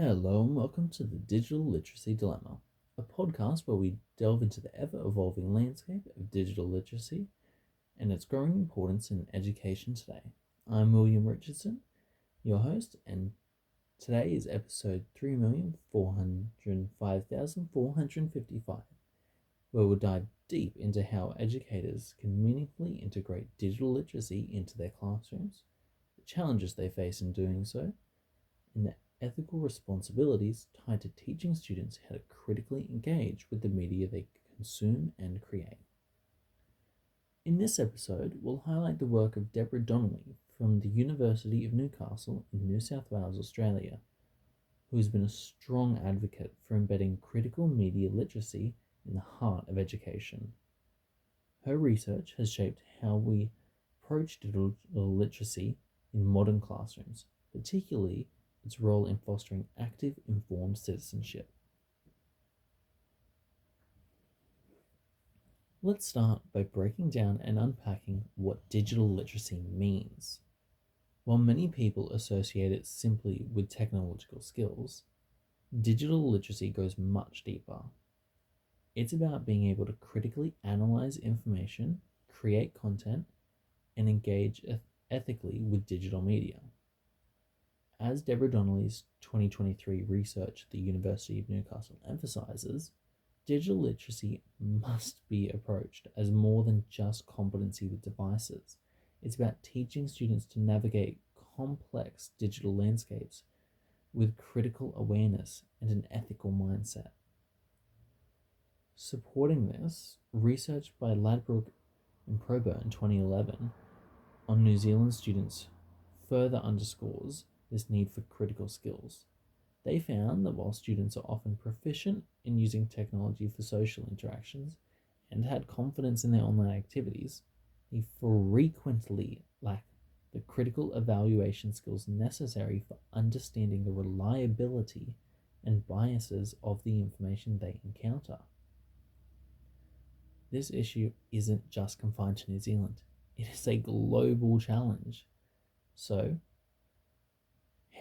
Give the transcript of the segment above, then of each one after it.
Hello and welcome to the Digital Literacy Dilemma, a podcast where we delve into the ever-evolving landscape of digital literacy and its growing importance in education today. I'm William Richardson, your host, and today is episode 3,405,455, where we'll dive deep into how educators can meaningfully integrate digital literacy into their classrooms, the challenges they face in doing so, and the ethical responsibilities tied to teaching students how to critically engage with the media they consume and create. In this episode, we'll highlight the work of Deborah Donnelly from the University of Newcastle in New South Wales, Australia, who has been a strong advocate for embedding critical media literacy in the heart of education. Her research has shaped how we approach digital literacy in modern classrooms, particularly its role in fostering active, informed citizenship. Let's start by breaking down and unpacking what digital literacy means. While many people associate it simply with technological skills, digital literacy goes much deeper. It's about being able to critically analyze information, create content, and engage ethically with digital media. As Deborah Donnelly's 2023 research at the University of Newcastle emphasises, digital literacy must be approached as more than just competency with devices. It's about teaching students to navigate complex digital landscapes with critical awareness and an ethical mindset. Supporting this, research by Ladbrokes and Prober in 2011 on New Zealand students further underscores this need for critical skills. They found that while students are often proficient in using technology for social interactions and had confidence in their online activities, they frequently lack the critical evaluation skills necessary for understanding the reliability and biases of the information they encounter. This issue isn't just confined to New Zealand. It is a global challenge. So,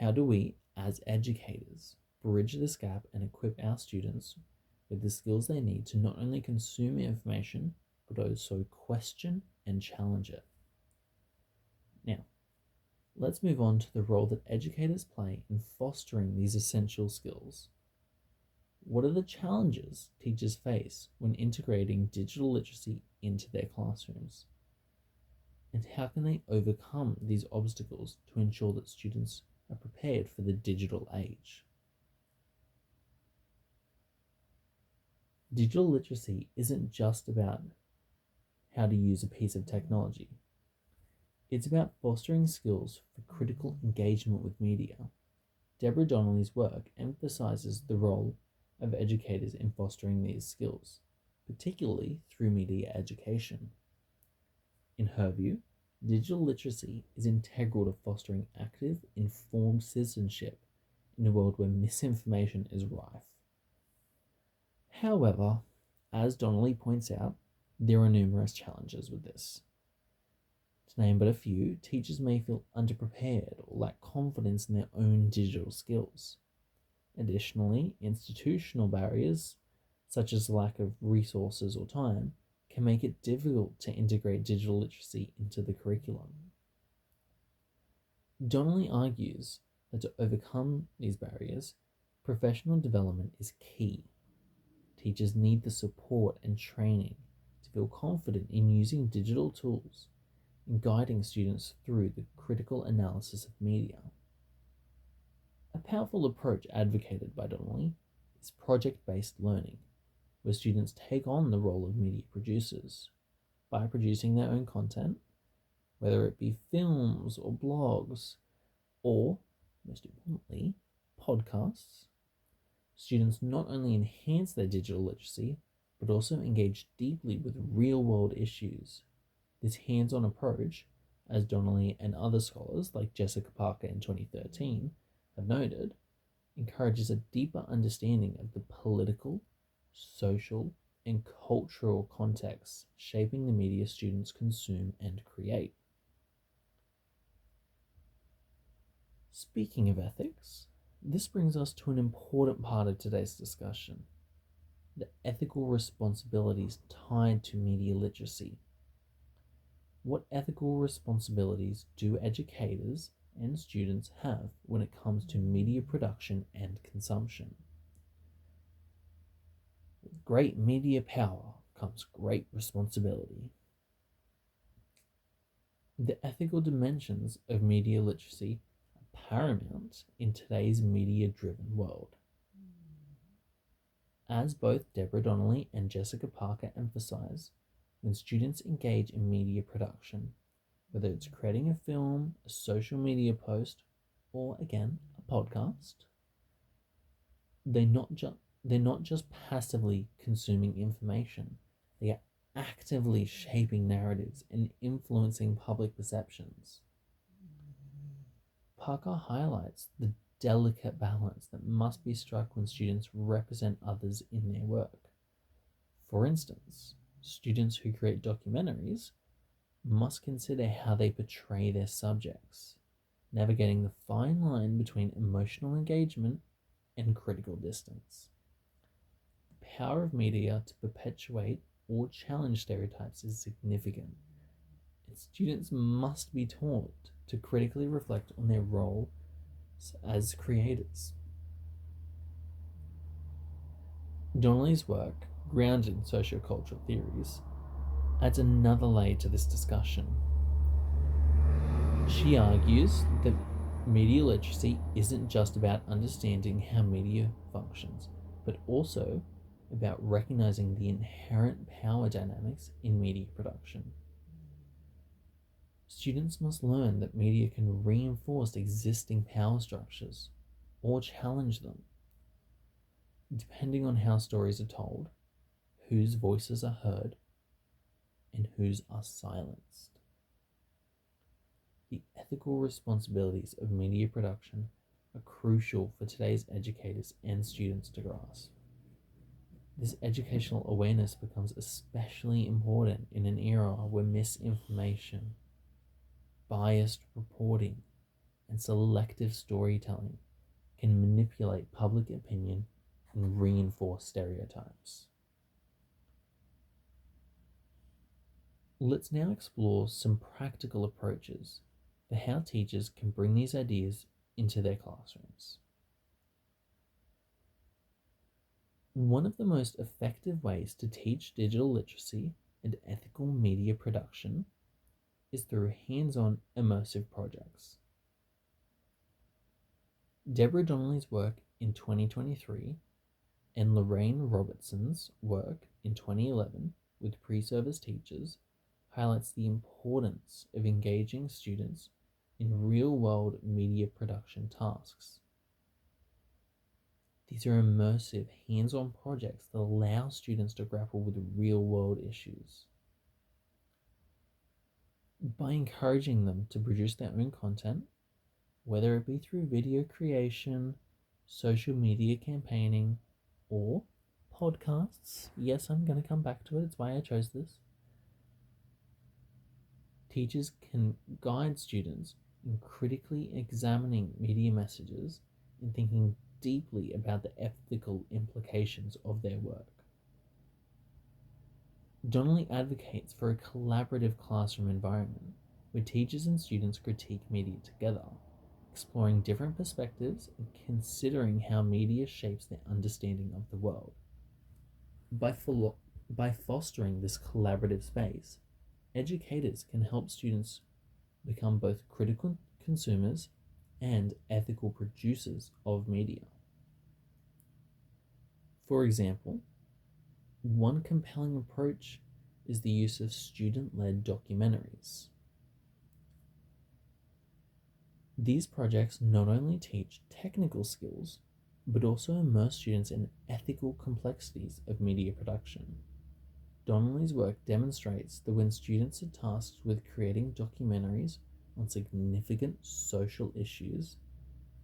how do we, as educators, bridge this gap and equip our students with the skills they need to not only consume information, but also question and challenge it? Now, let's move on to the role that educators play in fostering these essential skills. What are the challenges teachers face when integrating digital literacy into their classrooms? And how can they overcome these obstacles to ensure that students are prepared for the digital age? Digital literacy isn't just about how to use a piece of technology. It's about fostering skills for critical engagement with media. Deborah Donnelly's work emphasizes the role of educators in fostering these skills, particularly through media education. In her view, digital literacy is integral to fostering active, informed citizenship in a world where misinformation is rife. However, as Donnelly points out, there are numerous challenges with this. To name but a few, teachers may feel underprepared or lack confidence in their own digital skills. Additionally, institutional barriers, such as lack of resources or time, can make it difficult to integrate digital literacy into the curriculum. Donnelly argues that to overcome these barriers, professional development is key. Teachers need the support and training to feel confident in using digital tools and guiding students through the critical analysis of media. A powerful approach advocated by Donnelly is project-based learning, where students take on the role of media producers by producing their own content, whether it be films or blogs, or, most importantly, podcasts. Students not only enhance their digital literacy, but also engage deeply with real-world issues. This hands-on approach, as Donnelly and other scholars like Jessica Parker in 2013 have noted, encourages a deeper understanding of the political, social, and cultural contexts shaping the media students consume and create. Speaking of ethics, This brings us to an important part of today's discussion: the ethical responsibilities tied to media literacy. What ethical responsibilities do educators and students have when it comes to media production and consumption? With great media power comes great responsibility. The ethical dimensions of media literacy are paramount in today's media-driven world. As both Deborah Donnelly and Jessica Parker emphasize, when students engage in media production, whether it's creating a film, a social media post, or again, a podcast, they're not just passively consuming information, they are actively shaping narratives and influencing public perceptions. Parker highlights the delicate balance that must be struck when students represent others in their work. For instance, students who create documentaries must consider how they portray their subjects, navigating the fine line between emotional engagement and critical distance. The power of media to perpetuate or challenge stereotypes is significant, and students must be taught to critically reflect on their role as creators. Donnelly's work, grounded in sociocultural theories, adds another layer to this discussion. She argues that media literacy isn't just about understanding how media functions, but also about recognizing the inherent power dynamics in media production. Students must learn that media can reinforce existing power structures or challenge them, depending on how stories are told, whose voices are heard, and whose are silenced. The ethical responsibilities of media production are crucial for today's educators and students to grasp. This educational awareness becomes especially important in an era where misinformation, biased reporting, and selective storytelling can manipulate public opinion and reinforce stereotypes. Let's now explore some practical approaches for how teachers can bring these ideas into their classrooms. One of the most effective ways to teach digital literacy and ethical media production is through hands-on immersive projects. Deborah Donnelly's work in 2023 and Lorraine Robertson's work in 2011 with pre-service teachers highlights the importance of engaging students in real-world media production tasks. These are immersive, hands-on projects that allow students to grapple with real-world issues. By encouraging them to produce their own content, whether it be through video creation, social media campaigning, or podcasts. Yes, I'm going to come back to it. It's why I chose this. Teachers can guide students in critically examining media messages and thinking deeply about the ethical implications of their work. Donnelly advocates for a collaborative classroom environment where teachers and students critique media together, exploring different perspectives and considering how media shapes their understanding of the world. By fostering this collaborative space, educators can help students become both critical consumers and ethical producers of media. For example, one compelling approach is the use of student-led documentaries. These projects not only teach technical skills, but also immerse students in ethical complexities of media production. Donnelly's work demonstrates that when students are tasked with creating documentaries on significant social issues,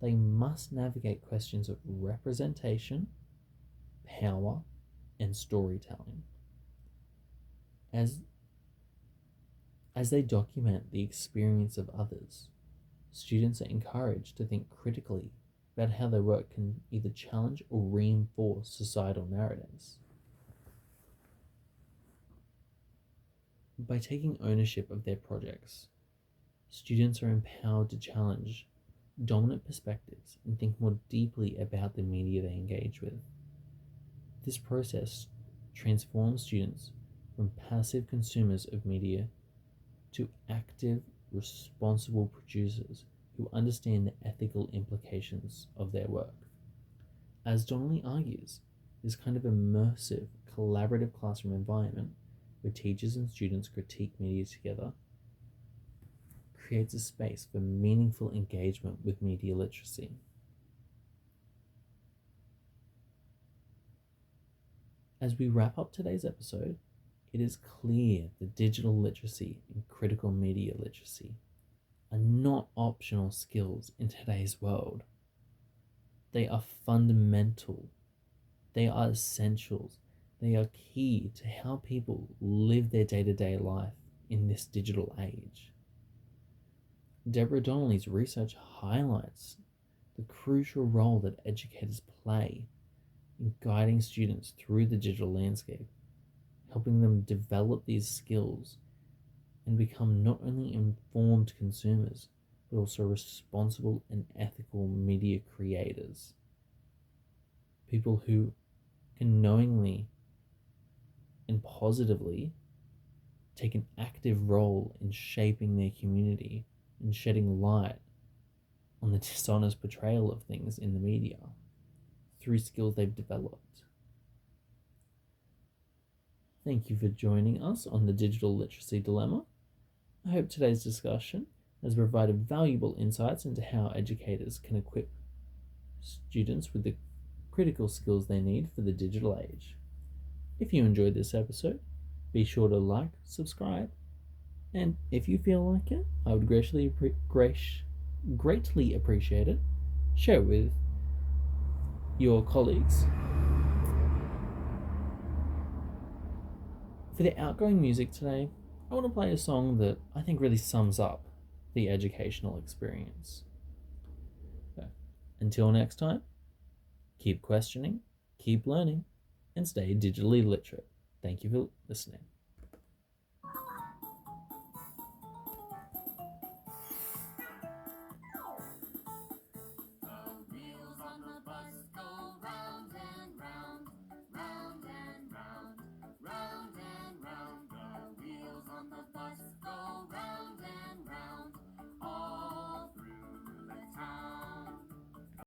they must navigate questions of representation, power, and storytelling. As they document the experience of others, students are encouraged to think critically about how their work can either challenge or reinforce societal narratives. By taking ownership of their projects, students are empowered to challenge dominant perspectives and think more deeply about the media they engage with. This process transforms students from passive consumers of media to active, responsible producers who understand the ethical implications of their work. As Donnelly argues, this kind of immersive, collaborative classroom environment where teachers and students critique media together creates a space for meaningful engagement with media literacy. As we wrap up today's episode, it is clear that digital literacy and critical media literacy are not optional skills in today's world. They are fundamental. They are essentials. They are key to how people live their day-to-day life in this digital age. Deborah Donnelly's research highlights the crucial role that educators play in guiding students through the digital landscape, helping them develop these skills and become not only informed consumers, but also responsible and ethical media creators. People who can knowingly and positively take an active role in shaping their community and shedding light on the dishonest portrayal of things in the media through skills they've developed. Thank you for joining us on the Digital Literacy Dilemma. I hope today's discussion has provided valuable insights into how educators can equip students with the critical skills they need for the digital age. If you enjoyed this episode, be sure to like, subscribe, and if you feel like it, I would greatly appreciate it. Share it with your colleagues. For the outgoing music today, I want to play a song that I think really sums up the educational experience. So, until next time, keep questioning, keep learning, and stay digitally literate. Thank you for listening. Round and round, the wheels on the bus go